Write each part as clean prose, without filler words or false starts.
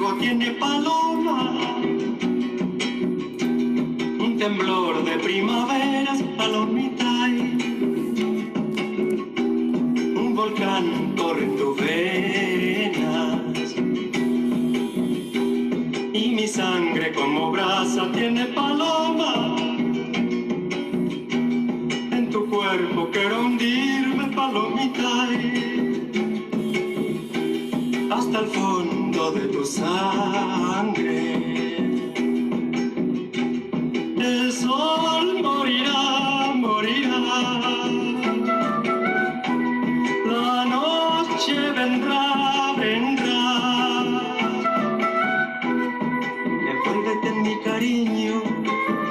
fuego tiene paloma, un temblor de primaveras, palomita, un volcán corre en tus venas, y mi sangre como brasa tiene paloma, en tu cuerpo quiero hundirme, palomita, hasta el fondo de tu sangre. El sol morirá, morirá. La noche vendrá, vendrá. Envuélvete en mi cariño,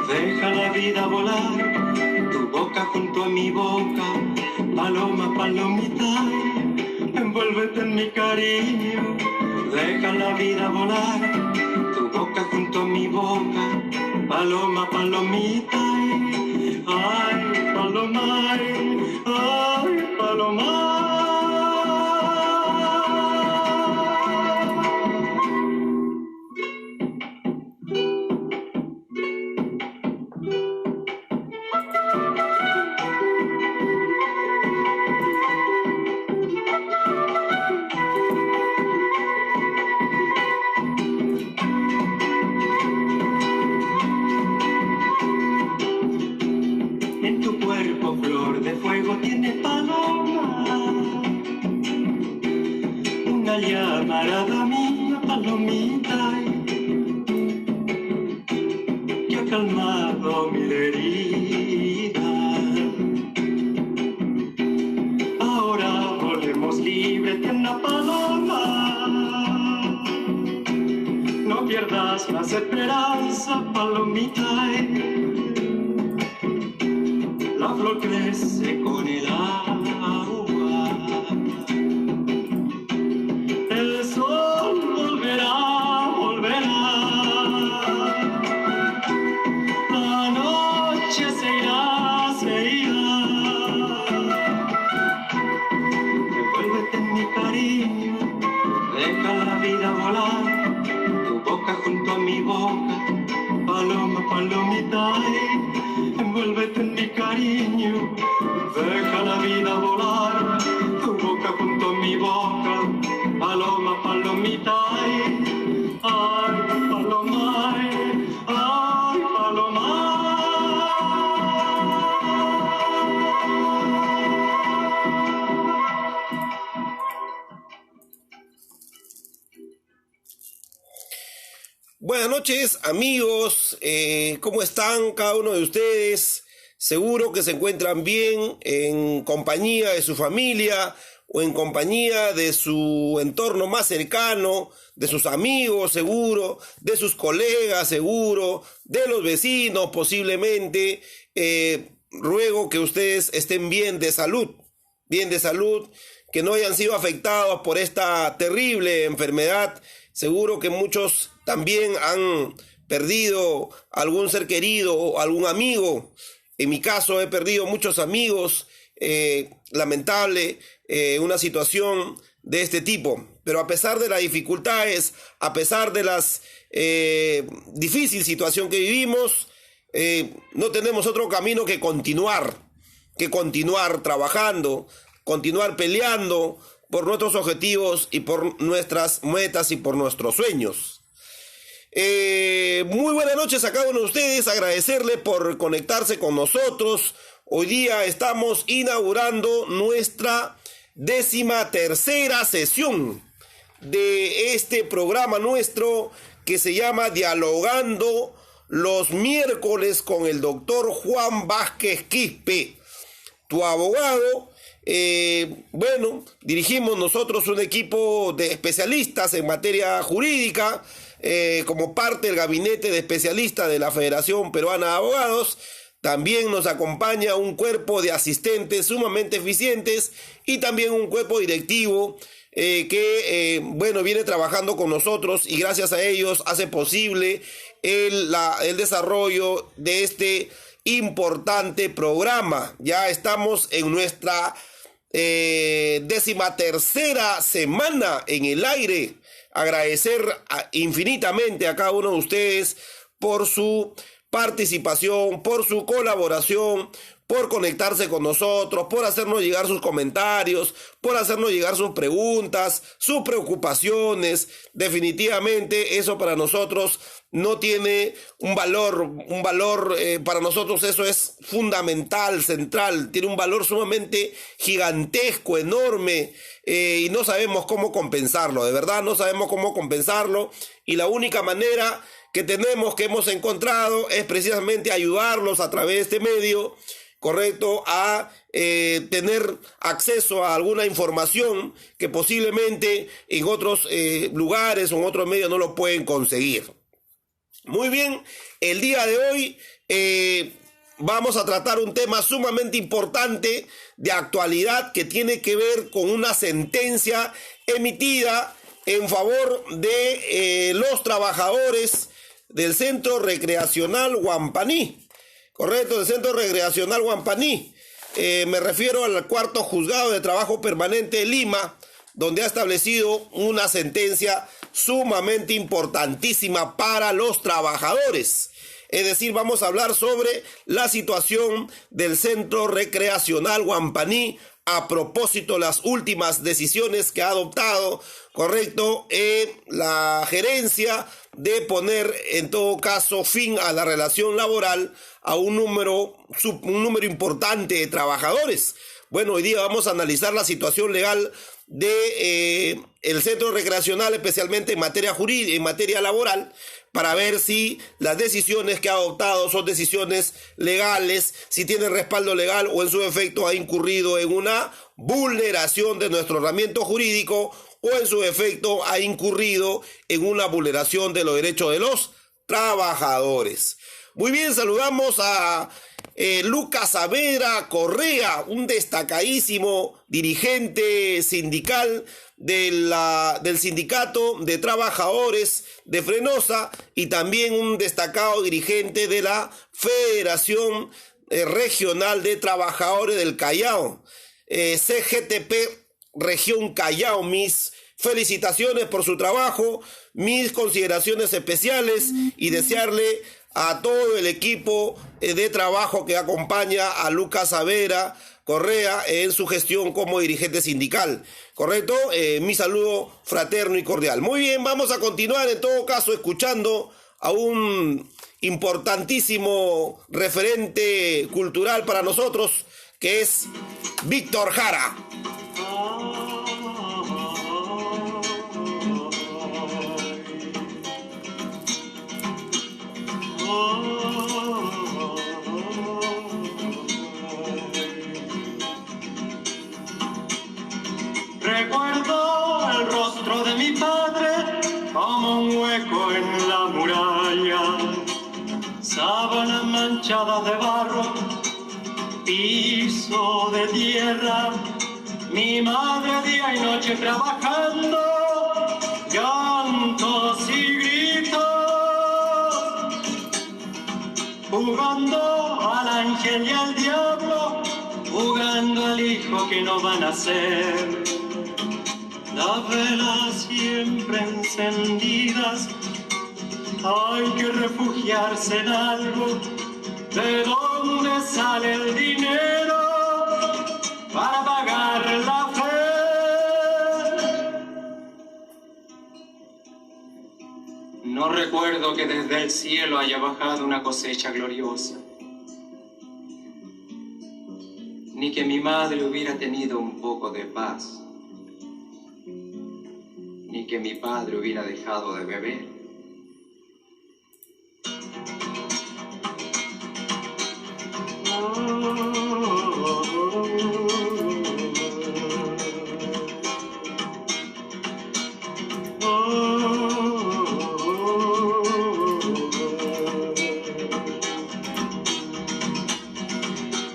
deja la vida volar. Tu boca junto a mi boca, paloma, palomita. Envuélvete en mi cariño, deja la vida volar. Tu boca junto a mi boca, paloma, palomita. Ay, paloma, ay, paloma. En tu cuerpo flor de fuego tiene paloma, una llamarada mía, palomita, que ha calmado mi herida. Ahora volvemos libre, tierna paloma, no pierdas más esperanza, palomita. La flor crece con el agua, el sol volverá, volverá, la noche se irá, se irá. Envuélvete en mi cariño, deja la vida volar, tu boca junto a mi boca, paloma, palomita. Envuélvete en mi cariño, deja la vida volar, tu boca junto a mi boca, paloma, palomita, ay, paloma, ay, paloma. Buenas noches, amigos. ¿Cómo están cada uno de ustedes? Seguro que se encuentran bien en compañía de su familia o en compañía de su entorno más cercano, de sus amigos, seguro, de sus colegas, seguro, de los vecinos, posiblemente. Ruego que ustedes estén bien de salud, que no hayan sido afectados por esta terrible enfermedad. Seguro que muchos también han perdido algún ser querido o algún amigo. En mi caso he perdido muchos amigos. Lamentable una situación de este tipo. Pero a pesar de las dificultades, a pesar de las difícil situación que vivimos, no tenemos otro camino que continuar trabajando, continuar peleando por nuestros objetivos y por nuestras metas y por nuestros sueños. Muy buenas noches a cada uno de ustedes, agradecerle por conectarse con nosotros. Hoy día estamos inaugurando nuestra 13ª sesión de este programa nuestro que se llama Dialogando los miércoles con el doctor Juan Vázquez Quispe, tu abogado. Dirigimos nosotros un equipo de especialistas en materia jurídica, como parte del gabinete de especialistas de la Federación Peruana de Abogados. También nos acompaña un cuerpo de asistentes sumamente eficientes y también un cuerpo directivo que viene trabajando con nosotros, y gracias a ellos hace posible el desarrollo de este importante programa. Ya estamos en nuestra 13ª semana en el aire. agradecer infinitamente a cada uno de ustedes por su participación, por su colaboración, por conectarse con nosotros, por hacernos llegar sus comentarios, por hacernos llegar sus preguntas, sus preocupaciones. Definitivamente eso para nosotros no tiene un valor para nosotros eso es fundamental, central, tiene un valor sumamente gigantesco, enorme, y no sabemos cómo compensarlo, de verdad no sabemos cómo compensarlo, y la única manera que hemos encontrado es precisamente ayudarlos a través de este medio, correcto, a tener acceso a alguna información que posiblemente en otros lugares o en otros medios no lo pueden conseguir. Muy bien, el día de hoy vamos a tratar un tema sumamente importante de actualidad que tiene que ver con una sentencia emitida en favor de los trabajadores del Centro Recreacional Huampaní. Correcto, del Centro Recreacional Huampaní. Me refiero al cuarto juzgado de trabajo permanente de Lima, donde ha establecido una sentencia sumamente importantísima para los trabajadores. Es decir, vamos a hablar sobre la situación del Centro Recreacional Huampaní a propósito de las últimas decisiones que ha adoptado, correcto, la gerencia de poner en todo caso fin a la relación laboral a un número importante de trabajadores. Bueno, hoy día vamos a analizar la situación legal de el centro recreacional, especialmente en materia jurídica, en materia laboral, para ver si las decisiones que ha adoptado son decisiones legales, si tiene respaldo legal o en su efecto ha incurrido en una vulneración de nuestro ordenamiento jurídico o en su efecto ha incurrido en una vulneración de los derechos de los trabajadores. Muy bien, saludamos a Lucas Saavedra Correa, un destacadísimo dirigente sindical del Sindicato de Trabajadores de Frenosa y también un destacado dirigente de la Federación Regional de Trabajadores del Callao, CGTP Región Callao. Mis felicitaciones por su trabajo, mis consideraciones especiales y desearle a todo el equipo de trabajo que acompaña a Lucas Saavedra Correa en su gestión como dirigente sindical. ¿Correcto? Mi saludo fraterno y cordial. Muy bien, vamos a continuar en todo caso escuchando a un importantísimo referente cultural para nosotros, que es Víctor Jara. Recuerdo el rostro de mi padre como un hueco en la muralla, sábanas manchadas de barro, piso de tierra, mi madre día y noche trabajando, llantos y gritos, jugando al ángel y al diablo, jugando al hijo que no van a ser. Las velas siempre encendidas, hay que refugiarse en algo. ¿De dónde sale el dinero para pagar la fe? No recuerdo que desde el cielo haya bajado una cosecha gloriosa, ni que mi madre hubiera tenido un poco de paz, ni que mi padre hubiera dejado de beber.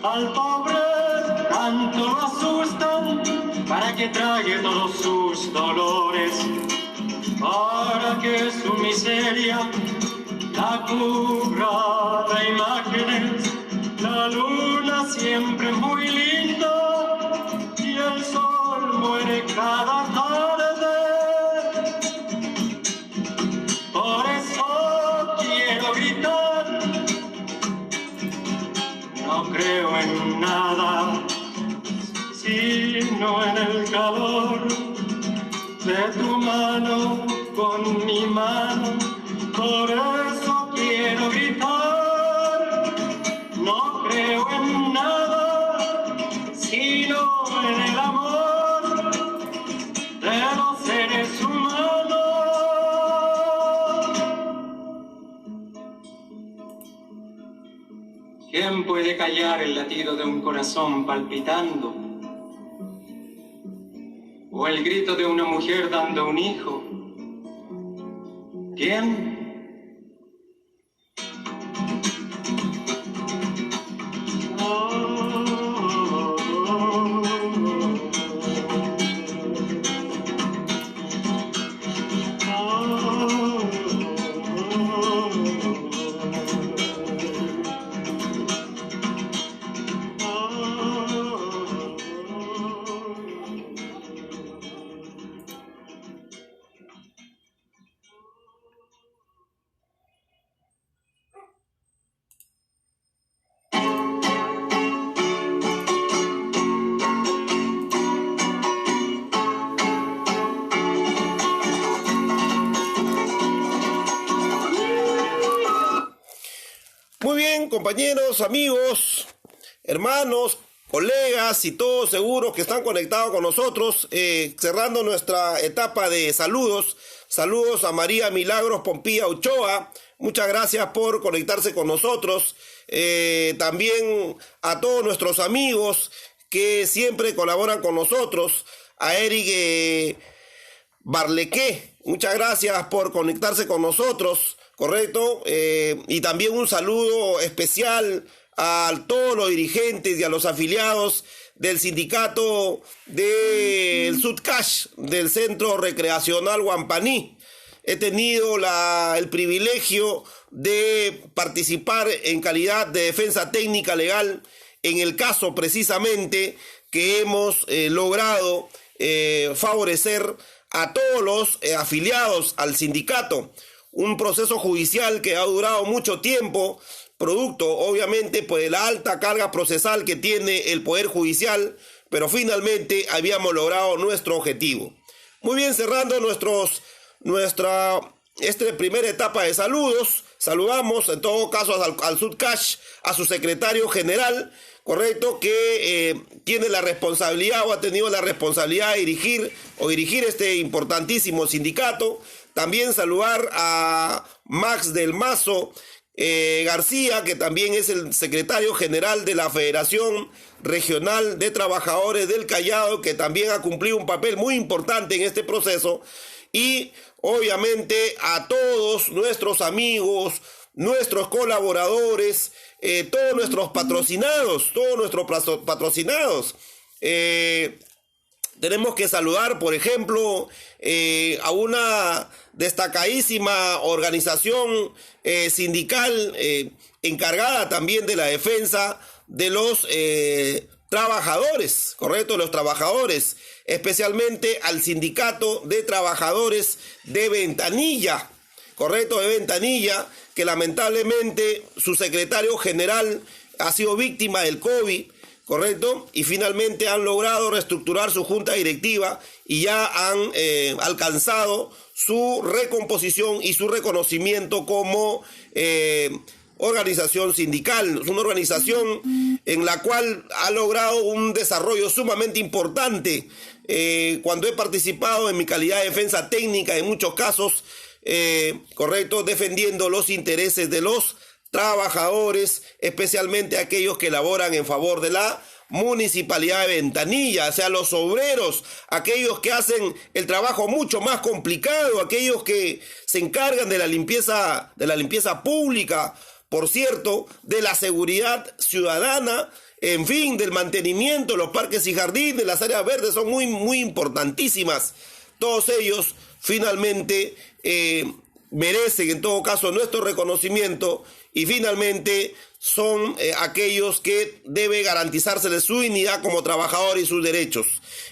Al pobre tanto lo asustan para que trague todos sus dolores, para que su miseria la cubra de imágenes, la luna siempre muy linda y el sol muere cada tarde. creo en nada, sino en el calor de tu mano con mi mano. Por eso quiero gritar, no creo en nada, sino en el amor de los seres humanos. ¿Quién puede callar el latido de un corazón palpitando? ¿O el grito de una mujer dando un hijo? ¿Quién? Muy bien, compañeros, amigos, hermanos, colegas y todos seguros que están conectados con nosotros, cerrando nuestra etapa de saludos. Saludos a María Milagros Pompía Ochoa, muchas gracias por conectarse con nosotros. También a todos nuestros amigos que siempre colaboran con nosotros, a Eric Barlequé, muchas gracias por conectarse con nosotros. Correcto, y también un saludo especial a todos los dirigentes y a los afiliados del sindicato del Sudcash, del Centro Recreacional Huampaní. He tenido el privilegio de participar en calidad de defensa técnica legal en el caso precisamente que hemos logrado favorecer a todos los afiliados al sindicato. Un proceso judicial que ha durado mucho tiempo, producto obviamente pues de la alta carga procesal que tiene el Poder Judicial, pero finalmente habíamos logrado nuestro objetivo. Muy bien, cerrando nuestra primera etapa de saludos, saludamos en todo caso al Sudcash, a su secretario general, correcto, que tiene la responsabilidad o ha tenido la responsabilidad de dirigir este importantísimo sindicato. También saludar a Max del Mazo García, que también es el secretario general de la Federación Regional de Trabajadores del Callao, que también ha cumplido un papel muy importante en este proceso. Y obviamente a todos nuestros amigos, nuestros colaboradores, todos nuestros patrocinados. Tenemos que saludar, por ejemplo, a una destacadísima organización sindical encargada también de la defensa de los trabajadores, correcto, los trabajadores, especialmente al Sindicato de Trabajadores de Ventanilla, correcto, de Ventanilla, que lamentablemente su secretario general ha sido víctima del COVID, correcto, y finalmente han logrado reestructurar su junta directiva y ya han alcanzado su recomposición y su reconocimiento como organización sindical. Es una organización en la cual ha logrado un desarrollo sumamente importante. Cuando he participado en mi calidad de defensa técnica, en muchos casos, correcto, defendiendo los intereses de los trabajadores, especialmente aquellos que laboran en favor de la Municipalidad de Ventanilla, o sea, los obreros, aquellos que hacen el trabajo mucho más complicado, aquellos que se encargan de la limpieza pública, por cierto, de la seguridad ciudadana, en fin, del mantenimiento, los parques y jardines, las áreas verdes son muy, muy importantísimas. Todos ellos finalmente merecen en todo caso nuestro reconocimiento y finalmente son aquellos que debe garantizárseles su dignidad como trabajador y sus derechos.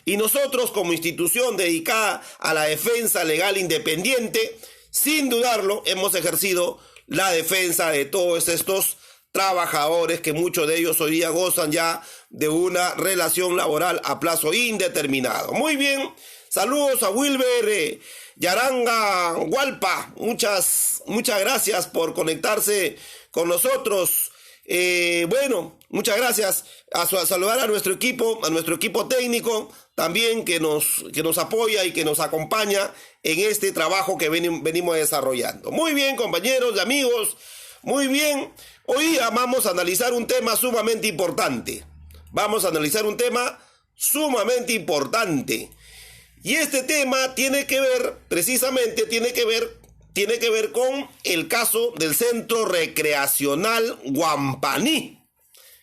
Y nosotros como institución dedicada a la defensa legal independiente, sin dudarlo, hemos ejercido la defensa de todos estos trabajadores, que muchos de ellos hoy día gozan ya de una relación laboral a plazo indeterminado. Muy bien, saludos a Wilber Yaranga Hualpa, muchas gracias por conectarse con nosotros. Bueno, muchas gracias. A saludar a nuestro equipo técnico también que nos apoya y que nos acompaña en este trabajo que venimos desarrollando. Muy bien, compañeros y amigos, muy bien. Hoy vamos a analizar un tema sumamente importante. Y este tema tiene que ver con el caso del Centro Recreacional Huampaní.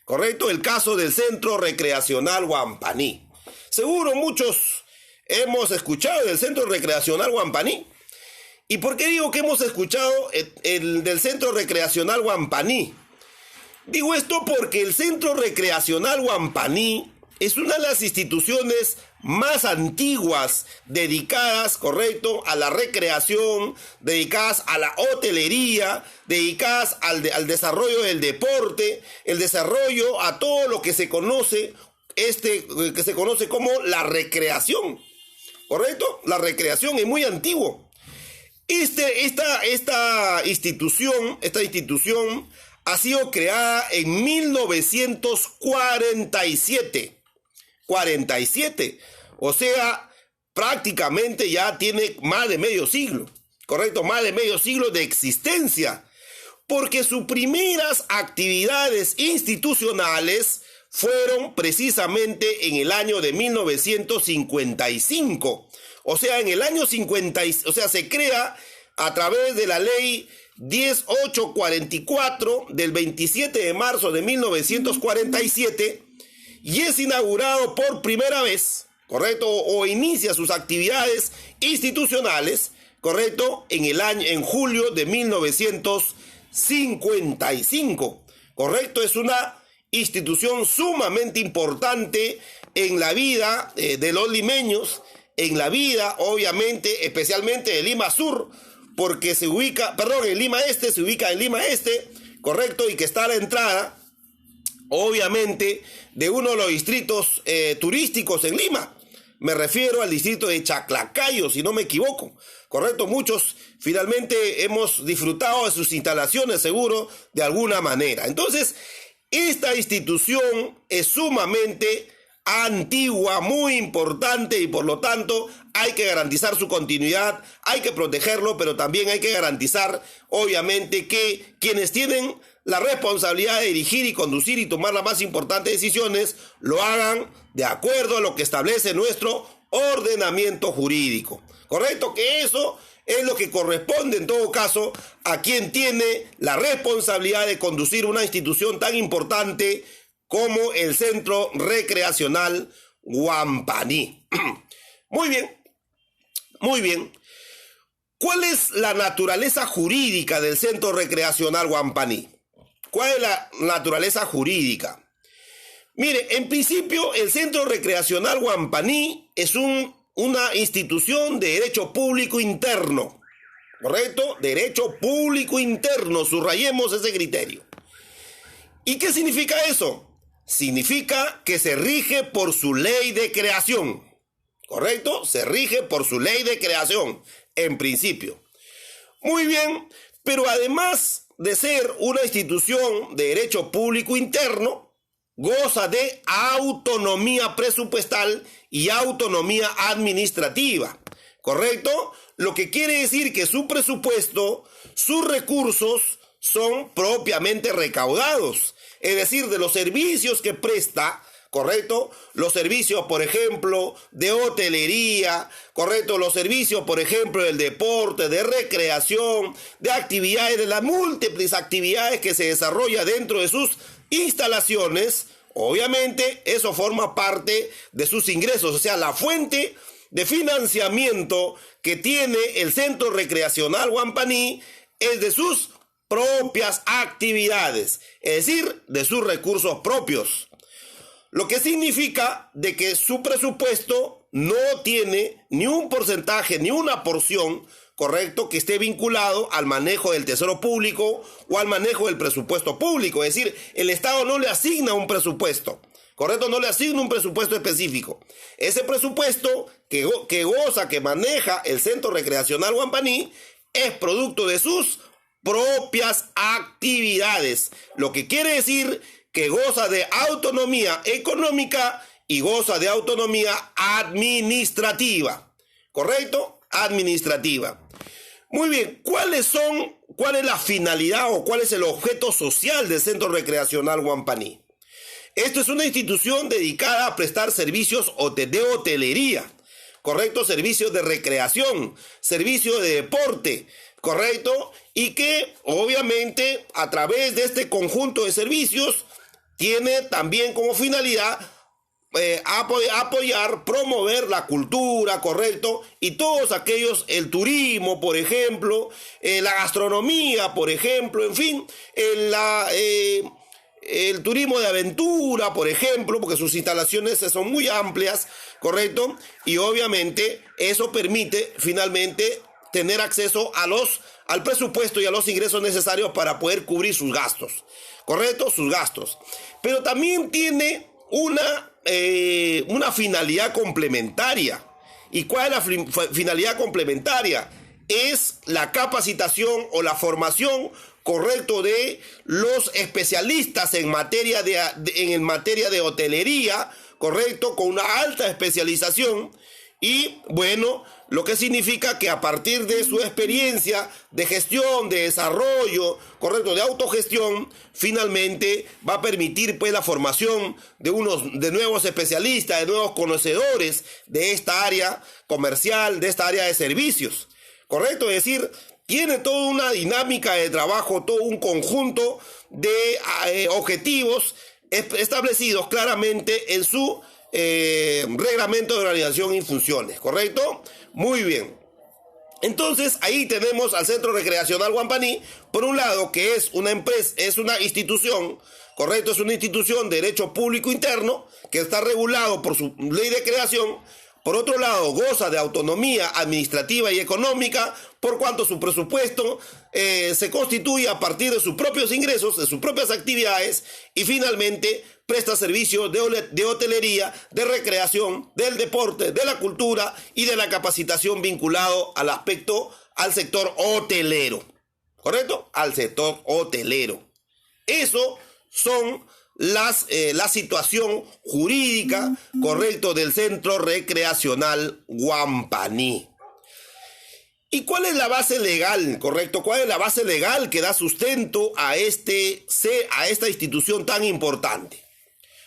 ¿Correcto? El caso del Centro Recreacional Huampaní. Seguro muchos hemos escuchado del Centro Recreacional Huampaní. ¿Y por qué digo que hemos escuchado el del Centro Recreacional Huampaní? Digo esto porque el Centro Recreacional Huampaní es una de las instituciones más antiguas dedicadas, correcto, a la recreación, dedicadas a la hotelería, dedicadas al desarrollo del deporte, el desarrollo a todo lo que se conoce, que se conoce como la recreación, correcto. La recreación es muy antiguo. Esta institución ha sido creada en 1947. O sea, prácticamente ya tiene más de medio siglo, correcto, más de medio siglo de existencia, porque sus primeras actividades institucionales fueron precisamente en el año de 1955. O sea, en el año 50, o sea, se crea a través de la ley 10844 del 27 de marzo de 1947, y es inaugurado por primera vez, correcto, o inicia sus actividades institucionales, correcto, en julio de 1955, correcto. Es una institución sumamente importante en la vida de los limeños, en la vida, obviamente, especialmente de Lima Sur, porque en Lima Este, se ubica en Lima Este, correcto, y que está a la entrada, obviamente, de uno de los distritos turísticos en Lima. Me refiero al distrito de Chaclacayo, si no me equivoco, correcto. Muchos finalmente hemos disfrutado de sus instalaciones, seguro, de alguna manera. Entonces, esta institución es sumamente antigua, muy importante, y por lo tanto hay que garantizar su continuidad, hay que protegerlo, pero también hay que garantizar, obviamente, que quienes tienen la responsabilidad de dirigir y conducir y tomar las más importantes decisiones lo hagan de acuerdo a lo que establece nuestro ordenamiento jurídico. ¿Correcto? Que eso es lo que corresponde en todo caso a quien tiene la responsabilidad de conducir una institución tan importante como el Centro Recreacional Huampaní. Muy bien, muy bien. ¿Cuál es la naturaleza jurídica del Centro Recreacional Huampaní? ¿Cuál es la naturaleza jurídica? Mire, en principio el Centro Recreacional Huampaní es una institución de derecho público interno, ¿correcto? Derecho público interno, subrayemos ese criterio. ¿Y qué significa eso? Significa que se rige por su ley de creación, ¿correcto? Se rige por su ley de creación, en principio. Muy bien, pero además de ser una institución de derecho público interno, goza de autonomía presupuestal y autonomía administrativa, ¿correcto? Lo que quiere decir que su presupuesto, sus recursos son propiamente recaudados, es decir, de los servicios que presta, ¿correcto? Los servicios, por ejemplo, de hotelería, ¿correcto? Los servicios, por ejemplo, del deporte, de recreación, de actividades, de las múltiples actividades que se desarrolla dentro de sus instalaciones. Obviamente, eso forma parte de sus ingresos, o sea, la fuente de financiamiento que tiene el Centro Recreacional Huampaní es de sus propias actividades, es decir, de sus recursos propios. Lo que significa de que su presupuesto no tiene ni un porcentaje ni una porción correcto, que esté vinculado al manejo del tesoro público o al manejo del presupuesto público. Es decir, el Estado no le asigna un presupuesto, correcto, no le asigna un presupuesto específico. Ese presupuesto que maneja el Centro Recreacional Huampaní es producto de sus propias actividades, lo que quiere decir que goza de autonomía económica y goza de autonomía administrativa, ¿correcto? Administrativa. Muy bien, ¿cuál es la finalidad o cuál es el objeto social del Centro Recreacional Huampaní? Esto es una institución dedicada a prestar servicios de hotelería, ¿correcto? Servicios de recreación, servicios de deporte, ¿correcto? Y que obviamente a través de este conjunto de servicios tiene también como finalidad apoyar, promover la cultura, ¿correcto? Y todos aquellos, el turismo, por ejemplo, la gastronomía, por ejemplo, en fin, el turismo de aventura, por ejemplo, porque sus instalaciones son muy amplias, ¿correcto? Y obviamente eso permite finalmente tener acceso al presupuesto y a los ingresos necesarios para poder cubrir sus gastos, ¿correcto? Sus gastos. Pero también tiene una finalidad complementaria. ¿Y cuál es la finalidad complementaria? Es la capacitación o la formación, correcto, de los especialistas en materia de hotelería, correcto, con una alta especialización. Y bueno, lo que significa que a partir de su experiencia de gestión, de desarrollo, correcto, de autogestión, finalmente va a permitir pues la formación de nuevos especialistas, de nuevos conocedores de esta área comercial, de esta área de servicios, correcto, es decir, tiene toda una dinámica de trabajo, todo un conjunto de objetivos establecidos claramente en su reglamento de organización y funciones, ¿correcto? Muy bien. Entonces ahí tenemos al Centro Recreacional Huampaní, por un lado, que es una empresa, es una institución, ¿correcto? Es una institución de derecho público interno que está regulado por su ley de creación. Por otro lado, goza de autonomía administrativa y económica, por cuanto su presupuesto se constituye a partir de sus propios ingresos, de sus propias actividades, y finalmente presta servicios de hotelería, de recreación, del deporte, de la cultura y de la capacitación vinculado al sector hotelero, ¿correcto? Al sector hotelero. Eso son la situación jurídica, correcto, del Centro Recreacional Huampaní. ¿Y cuál es la base legal, correcto? ¿Cuál es la base legal que da sustento a esta institución tan importante?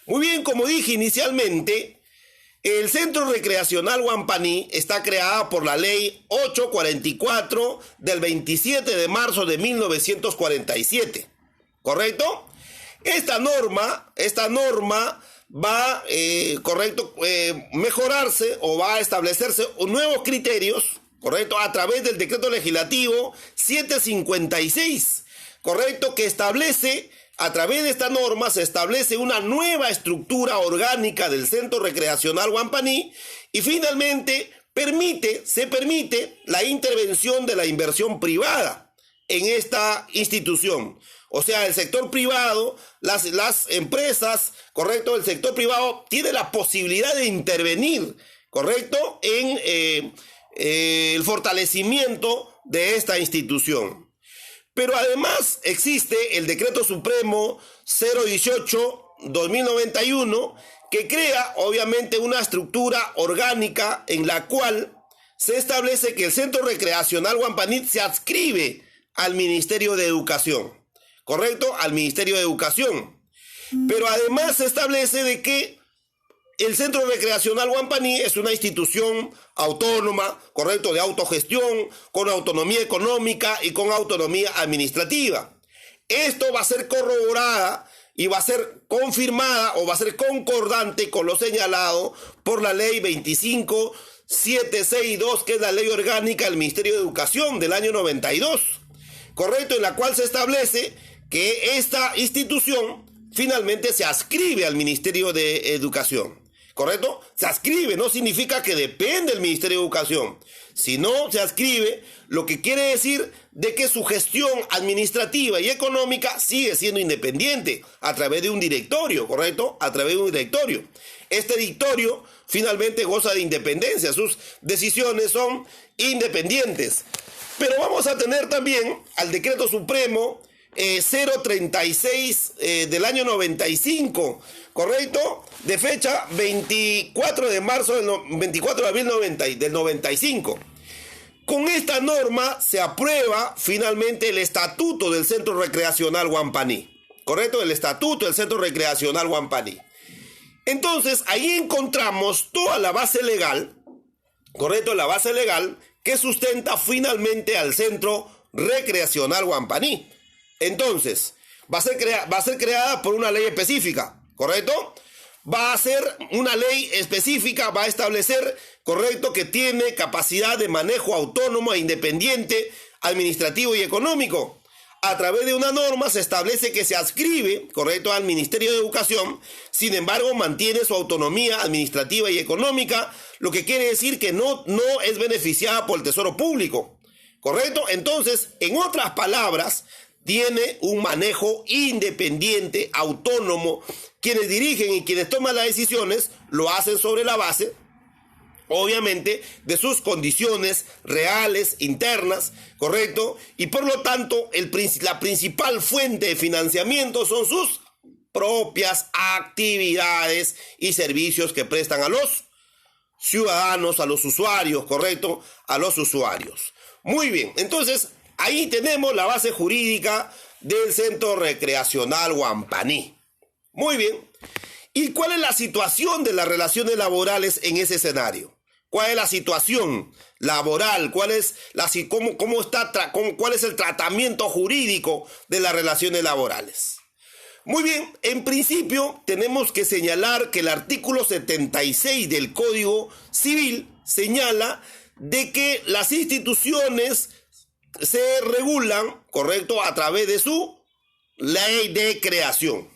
Muy bien, como dije inicialmente, el Centro Recreacional Huampaní está creada por la Ley 844 del 27 de marzo de 1947, ¿correcto? Esta norma va a mejorarse o va a establecerse nuevos criterios, correcto, a través del decreto legislativo 756, correcto, que establece, a través de esta norma se establece una nueva estructura orgánica del Centro Recreacional Huampaní y finalmente se permite la intervención de la inversión privada en esta institución. O sea, el sector privado, las empresas, correcto, el sector privado tiene la posibilidad de intervenir, correcto, en el fortalecimiento de esta institución. Pero además existe el Decreto Supremo 018-2091 que crea obviamente una estructura orgánica en la cual se establece que el Centro Recreacional Huampaní se adscribe al Ministerio de Educación. ¿Correcto? Al Ministerio de Educación. Pero además se establece de que el Centro Recreacional Huampaní es una institución autónoma, ¿correcto? De autogestión, con autonomía económica y con autonomía administrativa. Esto va a ser corroborada y va a ser confirmada o va a ser concordante con lo señalado por la Ley 25762, que es la Ley Orgánica del Ministerio de Educación del año 92, ¿correcto? En la cual se establece que esta institución finalmente se adscribe al Ministerio de Educación. ¿correcto? Se adscribe, no significa que depende del Ministerio de Educación. Si no se adscribe, lo que quiere decir de que su gestión administrativa y económica sigue siendo independiente a través de un directorio, ¿correcto? A través de un directorio. Este directorio finalmente goza de independencia, sus decisiones son independientes. Pero vamos a tener también al Decreto Supremo 036 del año 95, ¿correcto? De fecha 24 de abril del 95. Con esta norma se aprueba finalmente el estatuto del Centro Recreacional Huampaní, ¿correcto? El estatuto del Centro Recreacional Huampaní. Entonces, ahí encontramos toda la base legal, ¿correcto? La base legal que sustenta finalmente al Centro Recreacional Huampaní. Entonces, va a ser creada por una ley específica, ¿correcto? Va a ser una ley específica, va a establecer, correcto, que tiene capacidad de manejo autónomo e independiente, administrativo y económico. A través de una norma se establece que se adscribe, correcto, al Ministerio de Educación, sin embargo mantiene su autonomía administrativa y económica, lo que quiere decir que no es beneficiada por el Tesoro Público, ¿correcto? Entonces, en otras palabras, tiene un manejo independiente, autónomo. Quienes dirigen y quienes toman las decisiones lo hacen sobre la base, obviamente, de sus condiciones reales, internas, ¿correcto? Y por lo tanto, la principal fuente de financiamiento son sus propias actividades y servicios que prestan a los ciudadanos, a los usuarios, ¿correcto? A los usuarios. Muy bien, entonces, ahí tenemos la base jurídica del Centro Recreacional Huampaní. Muy bien. ¿Y cuál es la situación de las relaciones laborales en ese escenario? ¿Cuál es la situación laboral? ¿Cuál es el tratamiento jurídico de las relaciones laborales? Muy bien, en principio tenemos que señalar que el artículo 76 del Código Civil señala de que las instituciones se regulan, correcto, a través de su ley de creación.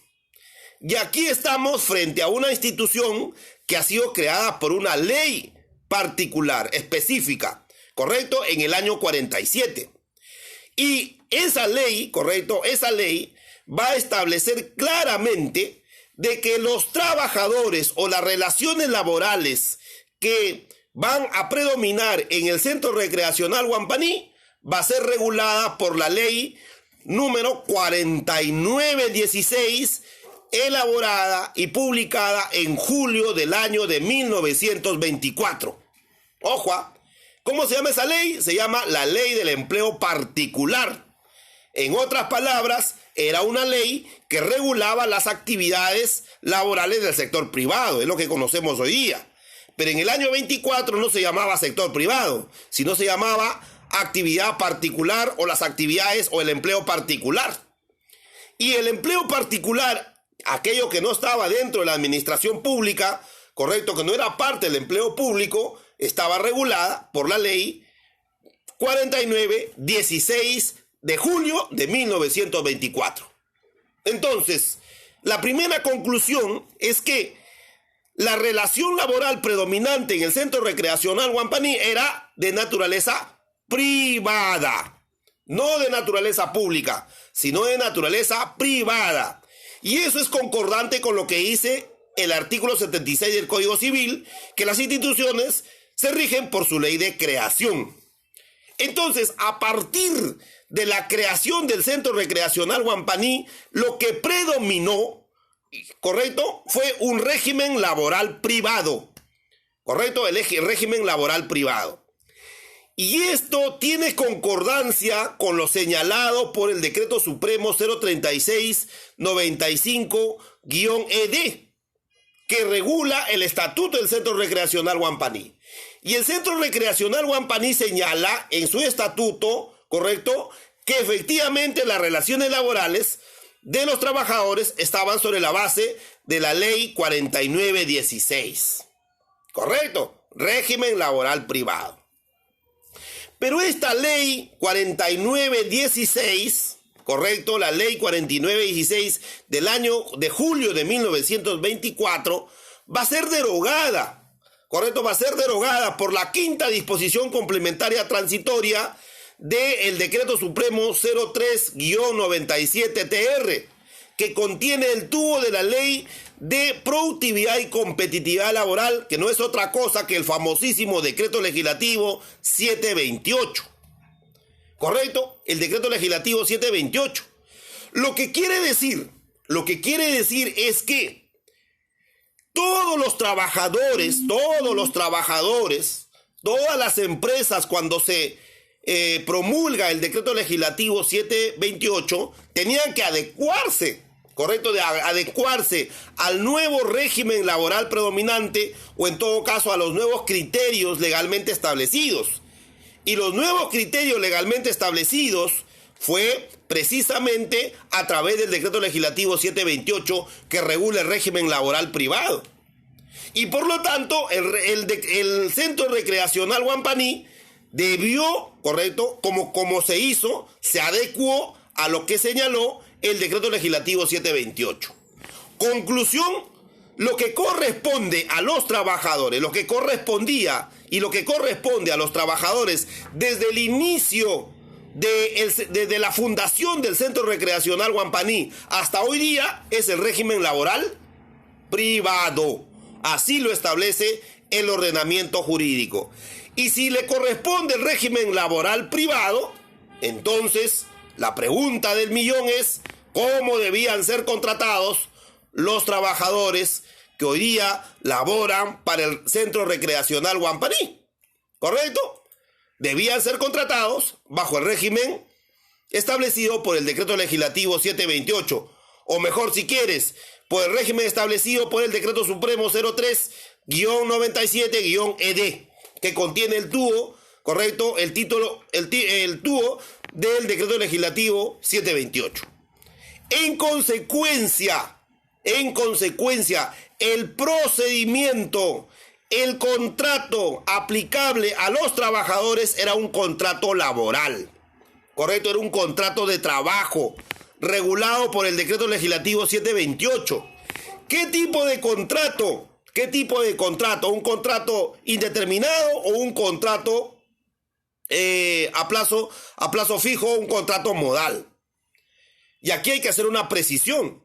Y aquí estamos frente a una institución que ha sido creada por una ley particular, específica, correcto, en el año 47. Y esa ley, correcto, esa ley va a establecer claramente de que los trabajadores o las relaciones laborales que van a predominar en el Centro Recreacional Huampaní va a ser regulada por la ley número 4916, elaborada y publicada en julio del año de 1924. Ojo, ¿cómo se llama esa ley? Se llama la Ley del Empleo Particular. En otras palabras, era una ley que regulaba las actividades laborales del sector privado, es lo que conocemos hoy día. Pero en el año 24 no se llamaba sector privado, sino se llamaba actividad particular o las actividades o el empleo particular. Y el empleo particular, aquello que no estaba dentro de la administración pública, correcto, que no era parte del empleo público, estaba regulada por la ley 4916 de julio de 1924. Entonces, la primera conclusión es que la relación laboral predominante en el Centro Recreacional Huampaní era de naturaleza privada, no de naturaleza pública, sino de naturaleza privada. Y eso es concordante con lo que dice el artículo 76 del Código Civil, que las instituciones se rigen por su ley de creación. Entonces, a partir de la creación del Centro Recreacional Huampaní, lo que predominó, correcto, fue un régimen laboral privado, correcto, el régimen laboral privado. Y esto tiene concordancia con lo señalado por el Decreto Supremo 036-95-ED, que regula el estatuto del Centro Recreacional Huampaní. Y el Centro Recreacional Huampaní señala en su estatuto, correcto, que efectivamente las relaciones laborales de los trabajadores estaban sobre la base de la ley 4916. Correcto, régimen laboral privado. Pero esta ley 4916, correcto, la ley 4916 del año de julio de 1924, va a ser derogada, correcto, va a ser derogada por la quinta disposición complementaria transitoria del Decreto Supremo 03-97-TR, que contiene el tubo de la Ley de Productividad y Competitividad Laboral, que no es otra cosa que el famosísimo Decreto Legislativo 728. ¿Correcto? El Decreto Legislativo 728. Lo que quiere decir es que todos los trabajadores, todas las empresas, cuando se promulga el Decreto Legislativo 728, tenían que adecuarse, correcto, de adecuarse al nuevo régimen laboral predominante, o en todo caso a los nuevos criterios legalmente establecidos. Y los nuevos criterios legalmente establecidos fue precisamente a través del Decreto Legislativo 728, que regula el régimen laboral privado. Y por lo tanto, el Centro Recreacional Huampaní debió, correcto, como se hizo, se adecuó a lo que señaló el Decreto Legislativo 728. Conclusión: lo que corresponde a los trabajadores, lo que correspondía y lo que corresponde a los trabajadores desde el inicio desde la fundación del Centro Recreacional Huampaní hasta hoy día, es el régimen laboral privado. Así lo establece el ordenamiento jurídico. Y si le corresponde el régimen laboral privado, entonces la pregunta del millón es: ¿cómo debían ser contratados los trabajadores que hoy día laboran para el Centro Recreacional Huampaní? ¿Correcto? Debían ser contratados bajo el régimen establecido por el Decreto Legislativo 728, o mejor, si quieres, por el régimen establecido por el Decreto Supremo 03-97-ED, que contiene el tubo, correcto, el tubo del Decreto Legislativo 728. En consecuencia, el procedimiento, el contrato aplicable a los trabajadores era un contrato laboral, correcto, era un contrato de trabajo regulado por el Decreto Legislativo 728. ¿Qué tipo de contrato? ¿Un contrato indeterminado o un contrato a plazo fijo, un contrato modal? Y aquí hay que hacer una precisión.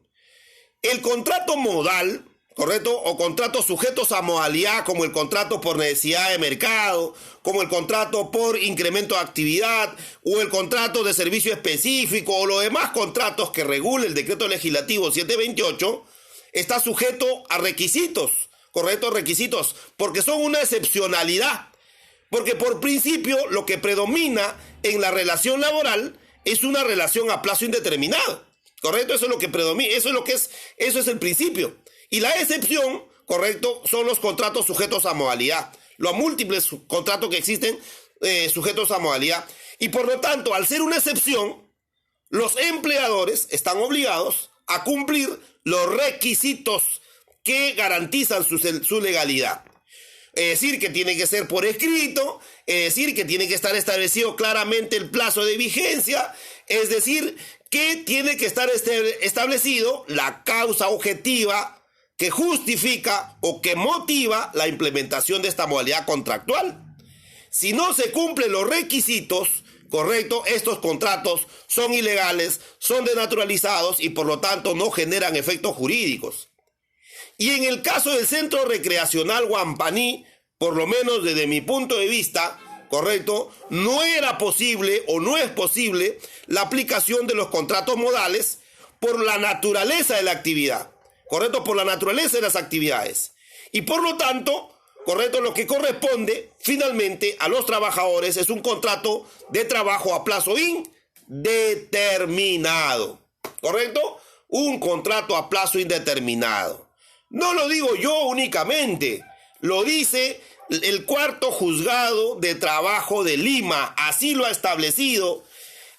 El contrato modal, correcto, o contratos sujetos a modalidad, como el contrato por necesidad de mercado, como el contrato por incremento de actividad, o el contrato de servicio específico, o los demás contratos que regula el Decreto Legislativo 728, está sujeto a requisitos, correcto, requisitos, porque son una excepcionalidad. Porque por principio lo que predomina en la relación laboral es una relación a plazo indeterminado, correcto, eso es lo que predomina, eso es el principio. Y la excepción, correcto, son los contratos sujetos a modalidad, los múltiples contratos que existen sujetos a modalidad. Y por lo tanto, al ser una excepción, los empleadores están obligados a cumplir los requisitos que garantizan su legalidad. Es decir, que tiene que ser por escrito, es decir, que tiene que estar establecido claramente el plazo de vigencia, es decir, que tiene que estar establecido la causa objetiva que justifica o que motiva la implementación de esta modalidad contractual. Si no se cumplen los requisitos, correcto, estos contratos son ilegales, son desnaturalizados y por lo tanto no generan efectos jurídicos. Y en el caso del Centro Recreacional Huampaní, por lo menos desde mi punto de vista, correcto, no era posible o no es posible la aplicación de los contratos modales por la naturaleza de la actividad, correcto, por la naturaleza de las actividades. Y por lo tanto, correcto, lo que corresponde finalmente a los trabajadores es un contrato de trabajo a plazo indeterminado, correcto, un contrato a plazo indeterminado. No lo digo yo únicamente, lo dice el cuarto juzgado de trabajo de Lima, así lo ha establecido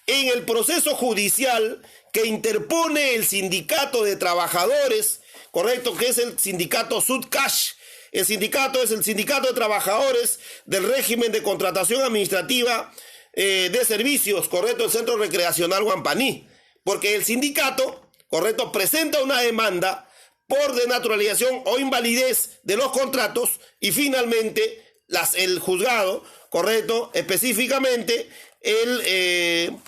en el proceso judicial que interpone el sindicato de trabajadores, correcto, que es el sindicato SUTCASH. El sindicato es el sindicato de trabajadores del régimen de contratación administrativa de servicios, correcto, el Centro Recreacional Huampaní, porque el sindicato, correcto, presenta una demanda por denaturalización o invalidez de los contratos, y finalmente el juzgado, correcto, específicamente el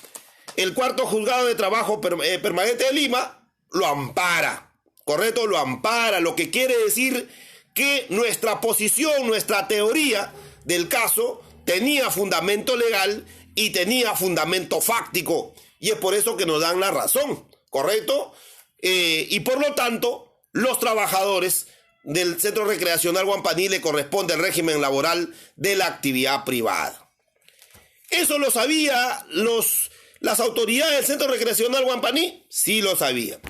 cuarto juzgado de trabajo permanente de Lima lo ampara, correcto, lo ampara, lo que quiere decir que nuestra posición, nuestra teoría del caso tenía fundamento legal y tenía fundamento fáctico, y es por eso que nos dan la razón, correcto, y por lo tanto los trabajadores del Centro Recreacional Guampaní le corresponde el régimen laboral de la actividad privada. ¿Eso lo sabía las autoridades del Centro Recreacional Guampaní? Sí lo sabían.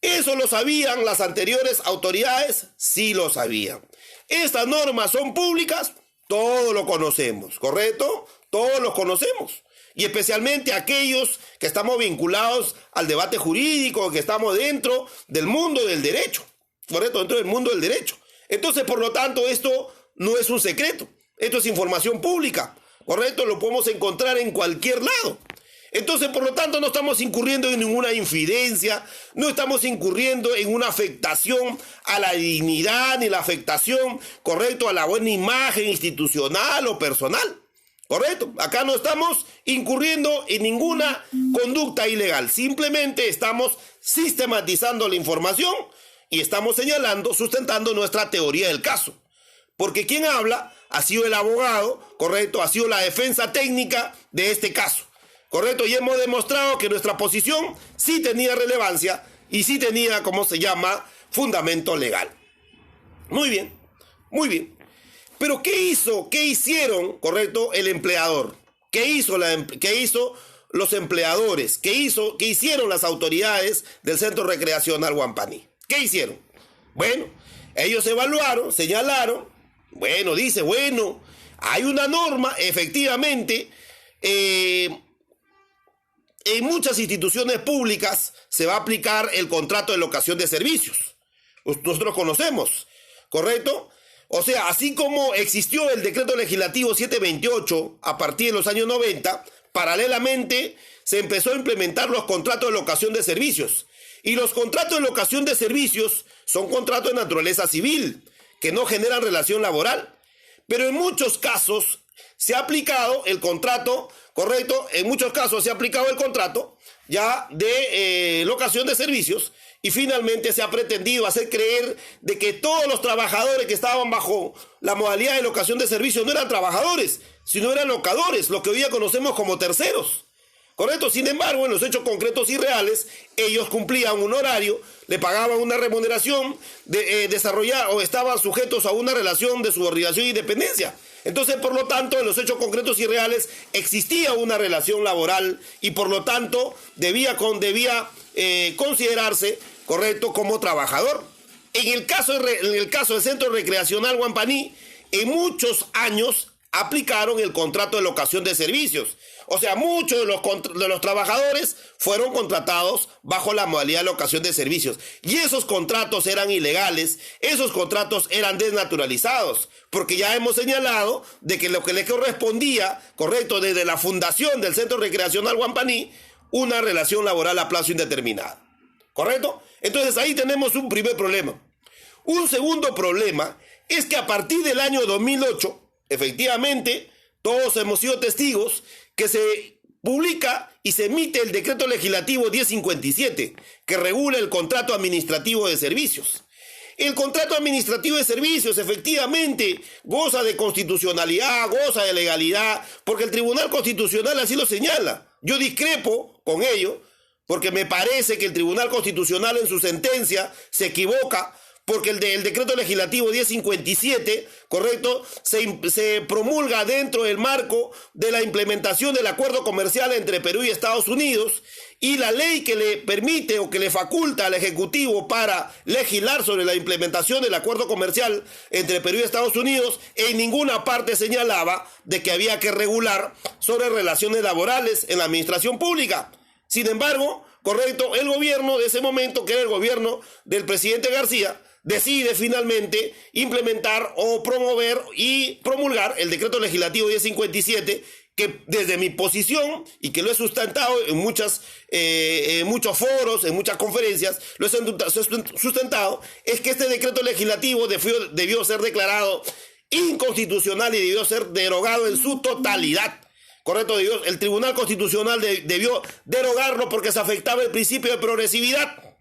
¿Eso lo sabían las anteriores autoridades? Sí lo sabían. ¿Estas normas son públicas? Todos lo conocemos, ¿correcto? Todos los conocemos. Y especialmente aquellos que estamos vinculados al debate jurídico, que estamos dentro del mundo del derecho, ¿correcto? Dentro del mundo del derecho. Entonces, por lo tanto, esto no es un secreto. Esto es información pública, ¿correcto? Lo podemos encontrar en cualquier lado. Entonces, por lo tanto, no estamos incurriendo en ninguna infidencia, no estamos incurriendo en una afectación a la dignidad ni la afectación, correcto, a la buena imagen institucional o personal, correcto. Acá no estamos incurriendo en ninguna conducta ilegal, simplemente estamos sistematizando la información y estamos señalando, sustentando nuestra teoría del caso. Porque quien habla ha sido el abogado, correcto, ha sido la defensa técnica de este caso. Correcto, y hemos demostrado que nuestra posición sí tenía relevancia y sí tenía, ¿cómo se llama?, fundamento legal. Muy bien, muy bien. Pero ¿qué hicieron, correcto, el empleador? ¿Qué hizo los empleadores? ¿Qué hicieron las autoridades del Centro Recreacional Guampaní? ¿Qué hicieron? Bueno, ellos evaluaron, señalaron, hay una norma, efectivamente, en muchas instituciones públicas se va a aplicar el contrato de locación de servicios. Nosotros conocemos, ¿correcto? O sea, así como existió el decreto legislativo 728 a partir de los años 90, paralelamente se empezó a implementar los contratos de locación de servicios. Y los contratos de locación de servicios son contratos de naturaleza civil, que no generan relación laboral. Pero en muchos casos se ha aplicado el contrato, correcto, en muchos casos se ha aplicado el contrato ya de locación de servicios, y finalmente se ha pretendido hacer creer de que todos los trabajadores que estaban bajo la modalidad de locación de servicios no eran trabajadores, sino eran locadores, lo que hoy día conocemos como terceros. ¿Correcto? Sin embargo, en los hechos concretos y reales, ellos cumplían un horario, le pagaban una remuneración, o estaban sujetos a una relación de subordinación y dependencia. Entonces, por lo tanto, en los hechos concretos y reales existía una relación laboral y por lo tanto debía considerarse, correcto, como trabajador. En el caso del Centro Recreacional Guampaní, en muchos años aplicaron el contrato de locación de servicios. O sea, muchos de los trabajadores fueron contratados bajo la modalidad de locación de servicios. Y esos contratos eran ilegales, esos contratos eran desnaturalizados, porque ya hemos señalado de que lo que le correspondía, correcto, desde la fundación del Centro Recreacional Guampaní, una relación laboral a plazo indeterminado. ¿Correcto? Entonces ahí tenemos un primer problema. Un segundo problema es que a partir del año 2008, efectivamente, todos hemos sido testigos que se publica y se emite el decreto legislativo 1057, que regula el contrato administrativo de servicios. El contrato administrativo de servicios efectivamente goza de constitucionalidad, goza de legalidad, porque el Tribunal Constitucional así lo señala. Yo discrepo con ello, porque me parece que el Tribunal Constitucional en su sentencia se equivoca, porque el decreto legislativo 1057, correcto, se promulga dentro del marco de la implementación del acuerdo comercial entre Perú y Estados Unidos, y la ley que le permite o que le faculta al Ejecutivo para legislar sobre la implementación del acuerdo comercial entre Perú y Estados Unidos en ninguna parte señalaba de que había que regular sobre relaciones laborales en la administración pública. Sin embargo, correcto, el gobierno de ese momento, que era el gobierno del presidente García, decide finalmente implementar o promover y promulgar el decreto legislativo 1057, que desde mi posición, y que lo he sustentado en muchos foros, en muchas conferencias, lo he sustentado, es que este decreto legislativo debió ser declarado inconstitucional y debió ser derogado en su totalidad. Correcto, el Tribunal Constitucional debió derogarlo porque se afectaba el principio de progresividad.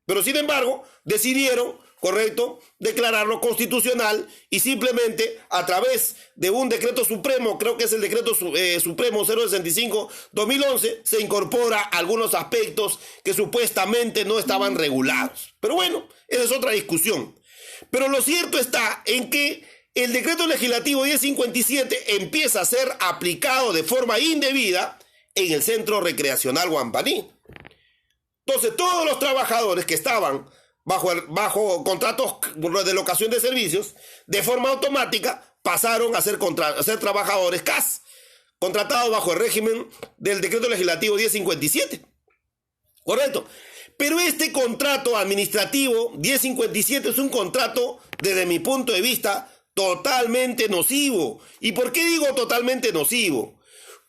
Pero sin embargo, decidieron, correcto, declararlo constitucional y simplemente a través de un decreto supremo, creo que es el decreto supremo 065-2011, se incorpora algunos aspectos que supuestamente no estaban regulados. Pero bueno, esa es otra discusión. Pero lo cierto está en que el decreto legislativo 1057 empieza a ser aplicado de forma indebida en el centro recreacional Huampaní. Entonces, todos los trabajadores que estaban bajo contratos de locación de servicios, de forma automática pasaron a ser trabajadores CAS, contratados bajo el régimen del decreto legislativo 1057. Correcto. Pero este contrato administrativo 1057 es un contrato, desde mi punto de vista, totalmente nocivo. ¿Y por qué digo totalmente nocivo?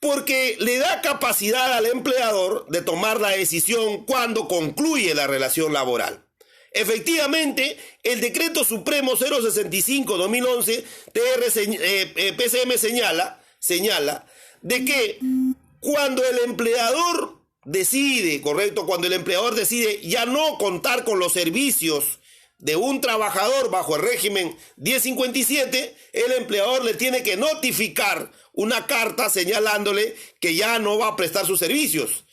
Porque le da capacidad al empleador de tomar la decisión cuando concluye la relación laboral. Efectivamente, el decreto supremo 065-2011 PCM señala de que cuando el empleador decide, correcto, cuando el empleador decide ya no contar con los servicios de un trabajador bajo el régimen 1057, el empleador le tiene que notificar una carta señalándole que ya no va a prestar sus servicios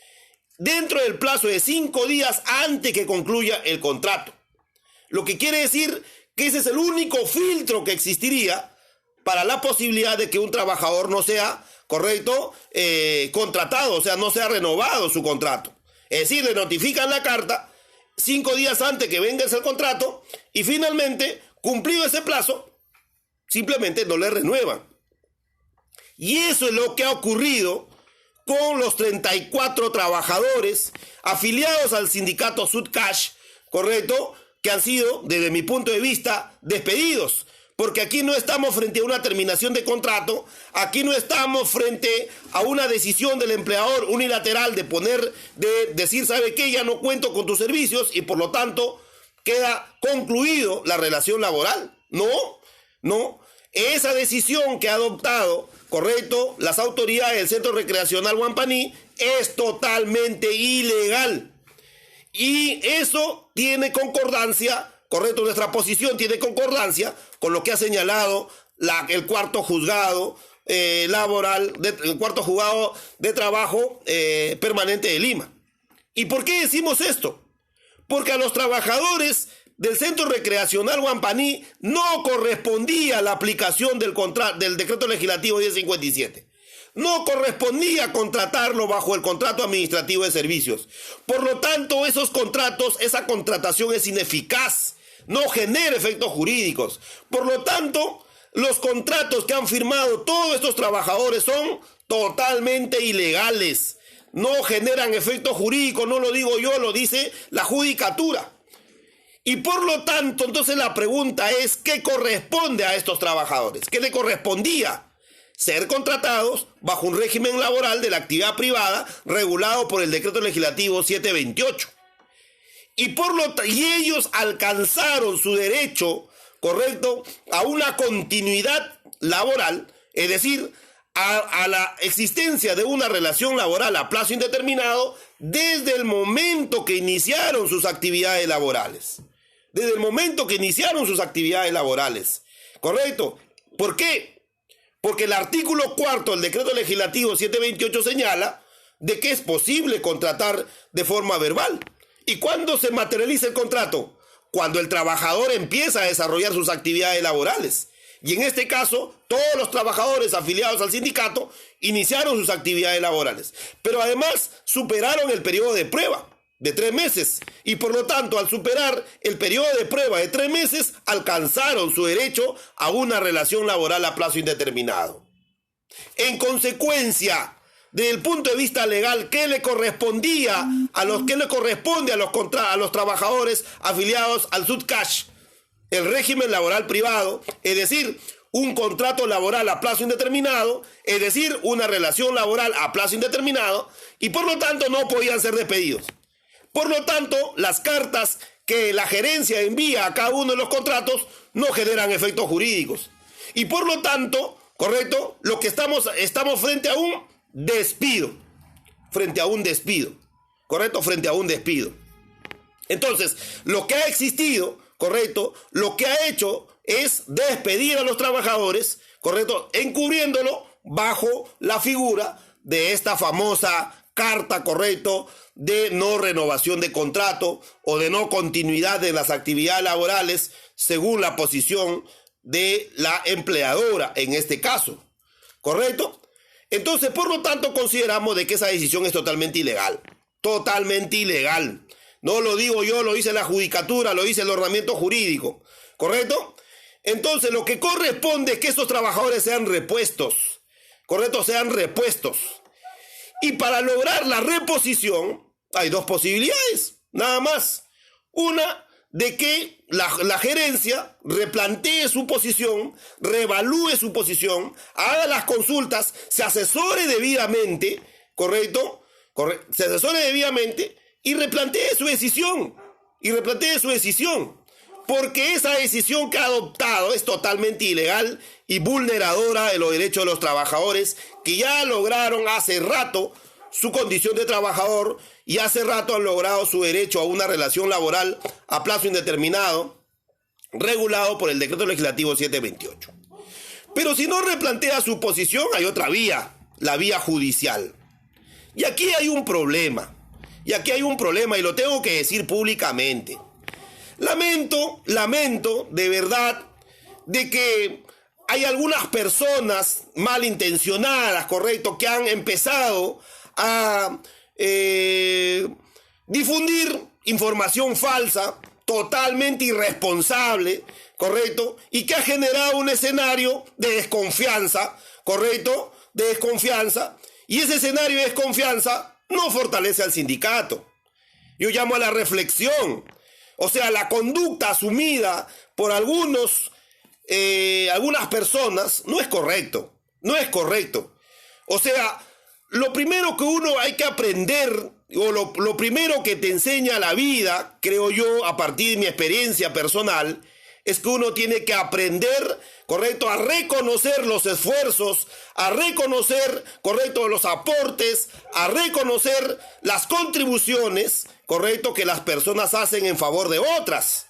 dentro del plazo de 5 días antes que concluya el contrato. Lo que quiere decir que ese es el único filtro que existiría para la posibilidad de que un trabajador no sea, correcto, contratado, o sea, no sea renovado su contrato. Es decir, le notifican la carta 5 días antes que venga el contrato y finalmente, cumplido ese plazo, simplemente no le renuevan. Y eso es lo que ha ocurrido con los 34 trabajadores afiliados al sindicato Sudcash, correcto, que han sido, desde mi punto de vista, despedidos. Porque aquí no estamos frente a una terminación de contrato, aquí no estamos frente a una decisión del empleador unilateral de decir, ¿sabe qué? Ya no cuento con tus servicios y por lo tanto queda concluido la relación laboral. No. Esa decisión que ha adoptado, correcto, las autoridades del Centro Recreacional Huampaní es totalmente ilegal. Y eso tiene concordancia, correcto, nuestra posición tiene concordancia con lo que ha señalado el cuarto juzgado laboral, el cuarto juzgado de trabajo permanente de Lima. ¿Y por qué decimos esto? Porque a los trabajadores del Centro Recreacional Huampaní no correspondía la aplicación del decreto legislativo 1057. No correspondía contratarlo bajo el contrato administrativo de servicios. Por lo tanto, esos contratos, esa contratación es ineficaz, no genera efectos jurídicos. Por lo tanto, los contratos que han firmado todos estos trabajadores son totalmente ilegales. No generan efectos jurídicos, no lo digo yo, lo dice la judicatura. Y por lo tanto, entonces la pregunta es, ¿qué corresponde a estos trabajadores? ¿Qué le correspondía? Ser contratados bajo un régimen laboral de la actividad privada regulado por el decreto legislativo 728. Y ellos alcanzaron su derecho, correcto, a una continuidad laboral, es decir, a la existencia de una relación laboral a plazo indeterminado desde el momento que iniciaron sus actividades laborales. Desde el momento que iniciaron sus actividades laborales. ¿Correcto? ¿Por qué? Porque el artículo 4 del decreto legislativo 728 señala de que es posible contratar de forma verbal. ¿Y cuándo se materializa el contrato? Cuando el trabajador empieza a desarrollar sus actividades laborales. Y en este caso, todos los trabajadores afiliados al sindicato iniciaron sus actividades laborales. Pero además superaron el periodo de prueba de 3 meses. Y por lo tanto, al superar el periodo de prueba de 3 meses, alcanzaron su derecho a una relación laboral a plazo indeterminado. En consecuencia, desde el punto de vista legal, ¿qué le corresponde a los trabajadores afiliados al Sudcash? El régimen laboral privado, es decir, un contrato laboral a plazo indeterminado, es decir, una relación laboral a plazo indeterminado, y por lo tanto no podían ser despedidos. Por lo tanto, las cartas que la gerencia envía a cada uno de los contratos no generan efectos jurídicos. Y por lo tanto, correcto, lo que estamos frente a un despido. Frente a un despido. Correcto, frente a un despido. Entonces, lo que ha existido, correcto, lo que ha hecho es despedir a los trabajadores, correcto, encubriéndolo bajo la figura de esta famosa carta, correcto, de no renovación de contrato o de no continuidad de las actividades laborales según la posición de la empleadora en este caso, ¿correcto? Entonces, por lo tanto, consideramos de que esa decisión es totalmente ilegal. Totalmente ilegal. No lo digo yo, lo dice la judicatura, lo dice el ordenamiento jurídico, ¿correcto? Entonces, lo que corresponde es que estos trabajadores sean repuestos, ¿correcto? Sean repuestos. Y para lograr la reposición, hay dos posibilidades, nada más. Una, de que la gerencia replantee su posición, reevalúe su posición, haga las consultas, se asesore debidamente, ¿correcto? Se asesore debidamente y replantee su decisión. Porque esa decisión que ha adoptado es totalmente ilegal y vulneradora de los derechos de los trabajadores que ya lograron hace rato su condición de trabajador y hace rato han logrado su derecho a una relación laboral a plazo indeterminado, regulado por el Decreto Legislativo 728. Pero si no replantea su posición, hay otra vía, la vía judicial. Y aquí hay un problema, y lo tengo que decir públicamente. Lamento de verdad de que hay algunas personas malintencionadas, correcto, que han empezado a difundir información falsa, totalmente irresponsable, correcto, y que ha generado un escenario de desconfianza, correcto, de desconfianza, y ese escenario de desconfianza no fortalece al sindicato. Yo llamo a la reflexión. O sea, la conducta asumida por algunas personas no es correcto. O sea, lo primero que uno hay que aprender, o lo primero que te enseña la vida, creo yo, a partir de mi experiencia personal, es que uno tiene que aprender, correcto, a reconocer los esfuerzos, a reconocer, correcto, los aportes, a reconocer las contribuciones, correcto, que las personas hacen en favor de otras.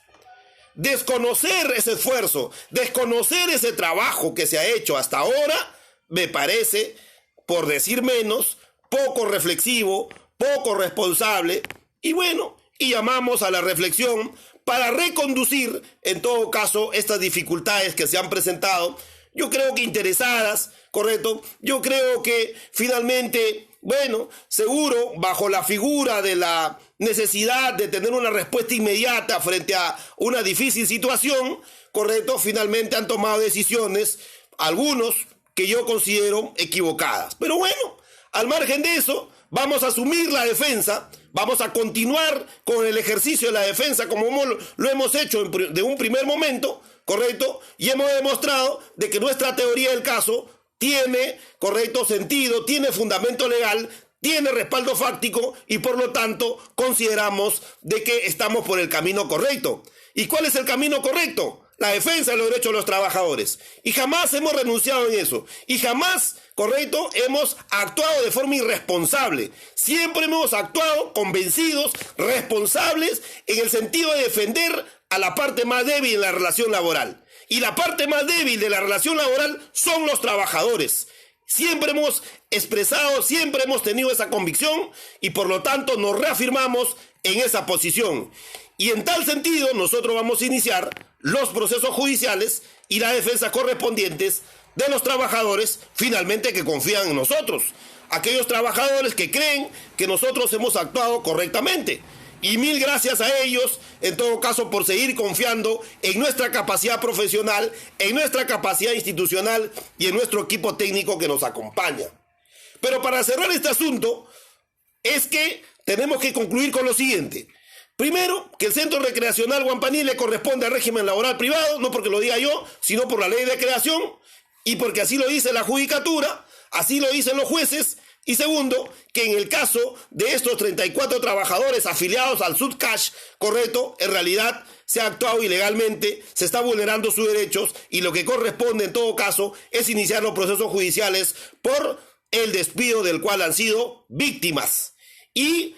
Desconocer ese esfuerzo, desconocer ese trabajo que se ha hecho hasta ahora, me parece, por decir menos, poco reflexivo, poco responsable, y bueno, y llamamos a la reflexión para reconducir, en todo caso, estas dificultades que se han presentado, yo creo que interesadas, correcto, yo creo que finalmente, bueno, seguro, bajo la figura de la necesidad de tener una respuesta inmediata frente a una difícil situación, correcto, finalmente han tomado decisiones, algunos que yo considero equivocadas. Pero bueno, al margen de eso, vamos a asumir la defensa, vamos a continuar con el ejercicio de la defensa como lo hemos hecho de un primer momento, correcto, y hemos demostrado de que nuestra teoría del caso tiene, correcto, sentido, tiene fundamento legal, tiene respaldo fáctico y por lo tanto consideramos de que estamos por el camino correcto. ¿Y cuál es el camino correcto? La defensa de los derechos de los trabajadores. Y jamás hemos renunciado en eso. Y jamás, correcto, hemos actuado de forma irresponsable. Siempre hemos actuado convencidos, responsables, en el sentido de defender a la parte más débil en la relación laboral. Y la parte más débil de la relación laboral son los trabajadores. Siempre hemos expresado, siempre hemos tenido esa convicción y por lo tanto nos reafirmamos en esa posición. Y en tal sentido nosotros vamos a iniciar los procesos judiciales y las defensas correspondientes de los trabajadores finalmente que confían en nosotros. Aquellos trabajadores que creen que nosotros hemos actuado correctamente. Y mil gracias a ellos, en todo caso, por seguir confiando en nuestra capacidad profesional, en nuestra capacidad institucional y en nuestro equipo técnico que nos acompaña. Pero para cerrar este asunto, es que tenemos que concluir con lo siguiente. Primero, que el Centro Recreacional Guampaní le corresponde al régimen laboral privado, no porque lo diga yo, sino por la ley de creación y porque así lo dice la judicatura, así lo dicen los jueces. Y segundo, que en el caso de estos 34 trabajadores afiliados al Sudcash, correcto, en realidad se ha actuado ilegalmente, se está vulnerando sus derechos y lo que corresponde en todo caso es iniciar los procesos judiciales por el despido del cual han sido víctimas. Y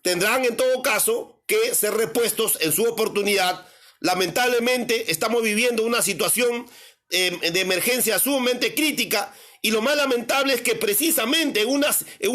tendrán en todo caso que ser repuestos en su oportunidad. Lamentablemente estamos viviendo una situación de emergencia sumamente crítica. Y lo más lamentable es que precisamente en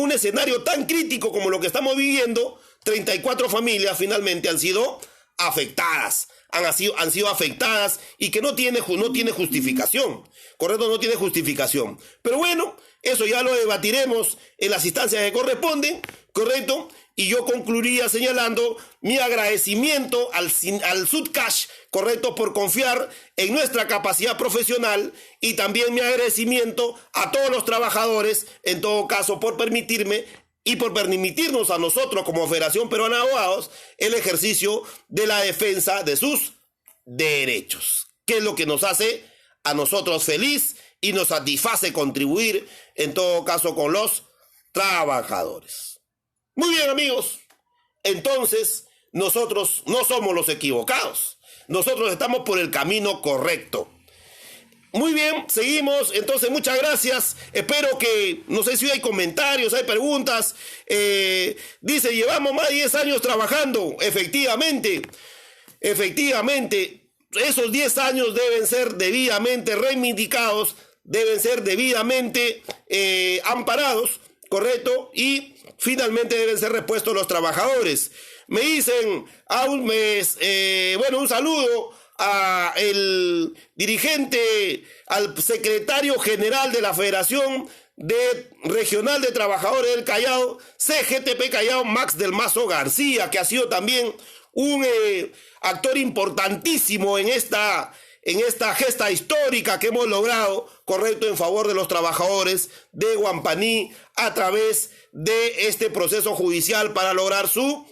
un escenario tan crítico como lo que estamos viviendo, 34 familias finalmente han sido afectadas. Han sido afectadas y que no tiene justificación. Correcto, no tiene justificación. Pero bueno, eso ya lo debatiremos en las instancias que corresponden, correcto. Y yo concluiría señalando mi agradecimiento al Sudcash, correcto, por confiar en nuestra capacidad profesional y también mi agradecimiento a todos los trabajadores, en todo caso, por permitirme y por permitirnos a nosotros como Federación Peruana de Abogados el ejercicio de la defensa de sus derechos, que es lo que nos hace a nosotros feliz y nos satisface contribuir, en todo caso, con los trabajadores. Muy bien, amigos, entonces nosotros no somos los equivocados, nosotros estamos por el camino correcto. Muy bien, seguimos, entonces muchas gracias, espero que, no sé si hay comentarios, hay preguntas, dice, llevamos más de 10 años trabajando, efectivamente, esos 10 años deben ser debidamente reivindicados, deben ser debidamente amparados, correcto, y finalmente deben ser repuestos los trabajadores. Me dicen, un saludo al dirigente, al secretario general de la Federación Regional de Trabajadores del Callao, CGTP Callao, Max del Mazo García, que ha sido también un actor importantísimo en esta gesta histórica que hemos logrado, correcto, en favor de los trabajadores de Guampaní a través de este proceso judicial para lograr su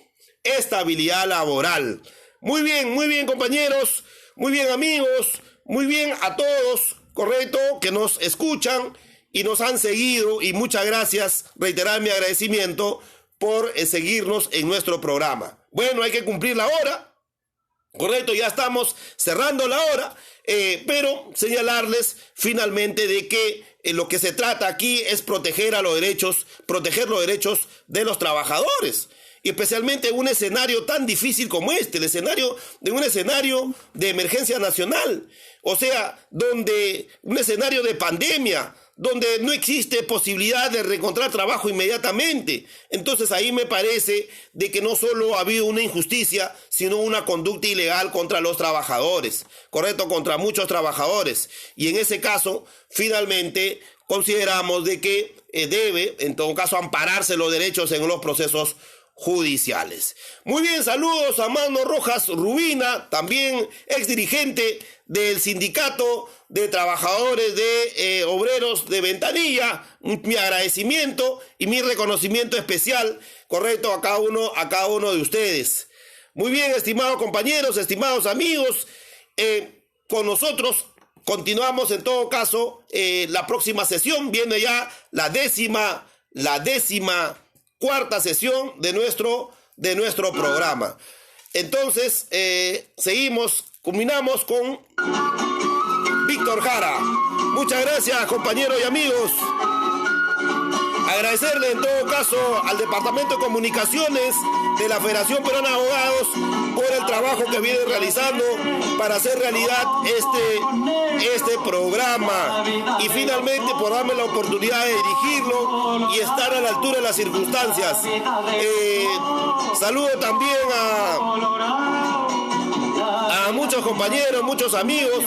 estabilidad laboral. Muy bien, compañeros, muy bien, amigos, muy bien a todos, correcto, que nos escuchan y nos han seguido, y muchas gracias, reiterar mi agradecimiento por seguirnos en nuestro programa. Bueno, hay que cumplir la hora. Correcto, ya estamos cerrando la hora, pero señalarles finalmente de que lo que se trata aquí es proteger los derechos de los trabajadores, y especialmente en un escenario tan difícil como este, un escenario de emergencia nacional, o sea, donde un escenario de pandemia, donde no existe posibilidad de reencontrar trabajo inmediatamente. Entonces ahí me parece de que no solo ha habido una injusticia, sino una conducta ilegal contra los trabajadores, correcto, contra muchos trabajadores. Y en ese caso, finalmente, consideramos de que debe, en todo caso, ampararse los derechos en los procesos judiciales. Muy bien, saludos a Mano Rojas Rubina, también ex dirigente del Sindicato de Trabajadores de Obreros de Ventanilla. Mi agradecimiento y mi reconocimiento especial, correcto, a cada uno de ustedes. Muy bien, estimados compañeros, estimados amigos, con nosotros continuamos en todo caso la próxima sesión. Viene ya la décima cuarta sesión de nuestro programa. Entonces, culminamos con Víctor Jara. Muchas gracias, compañeros y amigos. Agradecerle en todo caso al Departamento de Comunicaciones de la Federación Peruana de Abogados por el trabajo que viene realizando para hacer realidad este programa, y finalmente por darme la oportunidad de dirigirlo y estar a la altura de las circunstancias. Saludo también a muchos muchos compañeros, muchos amigos,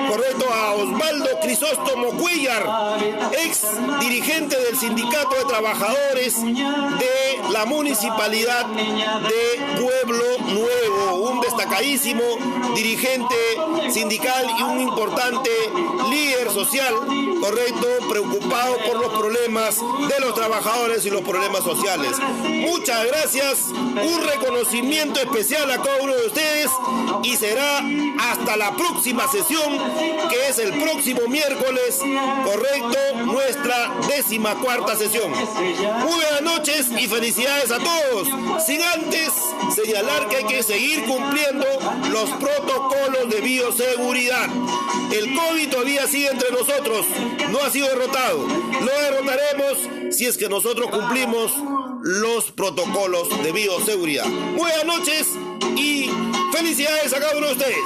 correcto, a Osvaldo Crisóstomo Cuellar, ex dirigente del Sindicato de Trabajadores de la Municipalidad de Pueblo Nuevo, un destacadísimo dirigente sindical y un importante líder social, correcto, preocupado por los problemas de los trabajadores y los problemas sociales. Muchas gracias, un reconocimiento especial a cada uno de ustedes y será hasta la próxima sesión, que es el próximo miércoles, correcto, nuestra 14ª sesión. Muy buenas noches y felicidades a todos, sin antes señalar que hay que seguir cumpliendo los protocolos de bioseguridad. El COVID todavía sigue entre nosotros, no ha sido derrotado. Lo derrotaremos si es que nosotros cumplimos los protocolos de bioseguridad. Buenas noches y felicidades a cada uno de ustedes.